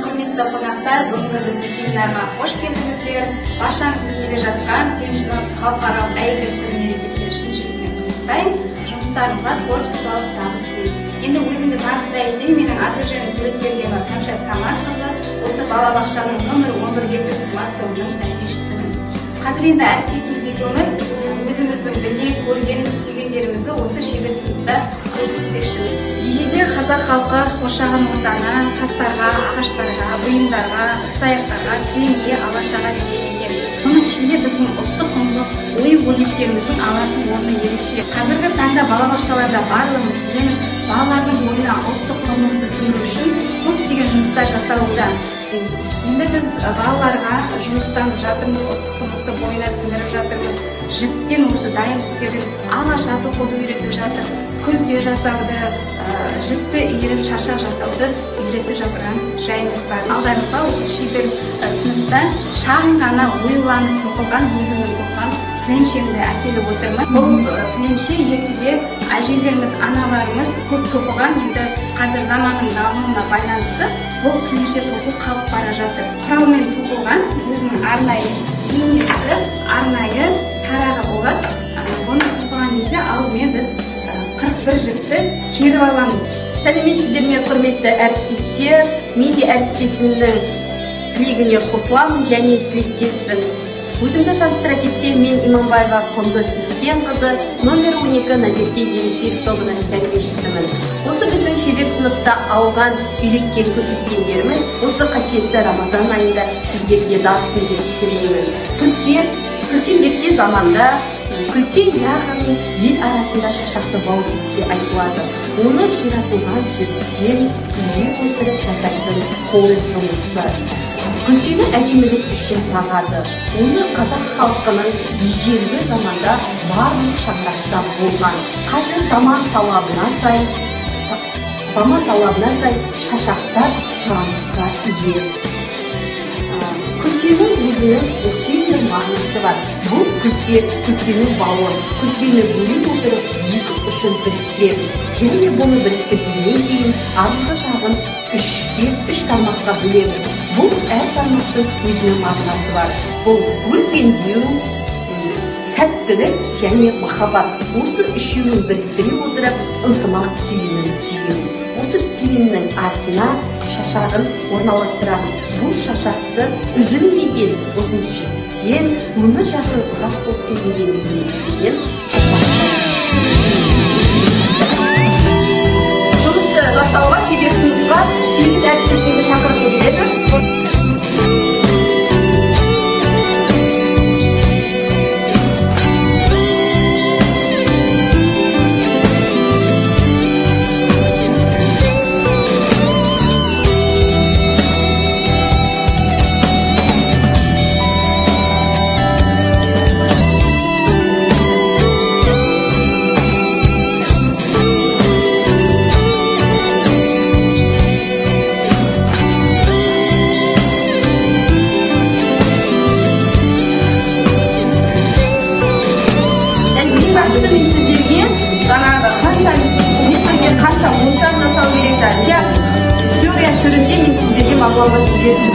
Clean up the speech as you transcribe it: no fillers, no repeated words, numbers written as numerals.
құрметті қонақтар, бүгінгі біздің семинарға қош келдіңіздер. Баршаңызды келе жатқан Сеншіліміз халықаралық әйелдер күні мерекесі шын жүректен құттықтаймын. Жұмыстарыңызға творчестволық табыс тілеймін. Енді өзімді таныстыра кетейін. Менің аты-жөнім Төлепбергенова Кәмшат Саматқызы. Осы балабақшаның номер 11 тобының тәрбиешісімін. Қазір енді әріптесіміз екеуміз өзіміздің білген, көрген, түйгендерімізді осы шебер сыныпта көрсетпекшіміз. Ежелде қазақ халқы қоршаған ортаны тастарға, ағаштарға, бұйымдарға, ыдыс-аяқтарға, кілемге, алашаға бейнелеген. Оның ішінде біздің ұлттық құндылық, ою-өрнектеріміздің алатын орны ерекше. Қазіргі таңда балабақшаларда барлығымыз білеміз, балалардың бойына ұлттық құндылықты сіңіру үшін көптеген жұмыстар жасалуда. Енді біз балаларға жұмыстанып жатырмыз, ұлттық құндылықты бойына сіңіріп жатырмыз. Жіптен осы дайын жіптердің ағаш тоқуды үйретіп жатыр, күлте жасауды, жіпті иіріп шашақ жасауды үйретіп жатырған жайымыз бар. Алдарыңызға осы шебер сыныпта шағын ғана оюланып тоқылған, өзімнің тоқыған кілемшемді әкеліп отырмын. Бұл кілемше ертеде әжелеріміз, аналарымыз көп тоқыған, енді қазір заманның дамуына байланысты бұл кілемше тоқу қалып бара жатыр. Құралмен тоқылған, өзінің арнайы бейнесі, арнайы тарағы болады. Бұны тоқыған кезде алдымен біз 41 жіпті керіп аламыз. Сәлеметсіздер ме, құрметті әріптестер. Мен де әріптесімнің тілегіне қосыламын және тілектеспін. Өзімді таныстыра кетсем, мен Иманбаева Құндыз Искенқызы, номер 12 Назерке Елисеев тобының тәрбиешісімін. Осы біздің шебер сыныпта алған, үйреткен, көрсеткендеріміз осы қасиетті Рамазан айында сіздерге дарысын деп тілеймін. Күлтен ерте заманда, күлте яғни ел арасында шашақты бау деп те айтылады. Оны ширатылған жіптен үйрек отырып жасайтын қол жұмысы. Күлтені әдемілік үшін тағады. Оны қазақ халқының ежелгі заманда барлық шаңырақта болған. Қазір заман талабына сай шашақтар сұранысқа ие. Күлтенің өзінің үлкен бір мағынасы бар. Бұл күлтенің бауы. Күлтені бөліп отырып, екі ұшын біріктіреді. Және бұны біріктіргеннен кейін арғы жағын үш тармаққа бөлеміз. Бұл әр тармақтың өзінің мағынасы бар. Бұл өркендеу, сәттілік және махаббат. Осы үшеуін біріктіре отырып, ынтымақ түйінін түйеміз. Осы түйіннің артына шашағын орналастырамыз. Бұл шашақты үзілмеген ұзын жіптен өмір жасын ұзақ болсын деген ниетпен жұмысты жасауға шебер сыныпқа 8 әріптесімді шақырғым келеді. Мен сіздерге жаңағы қанша монтаж жасау керек, теория түрінде мен сіздерге мағлұмат беретін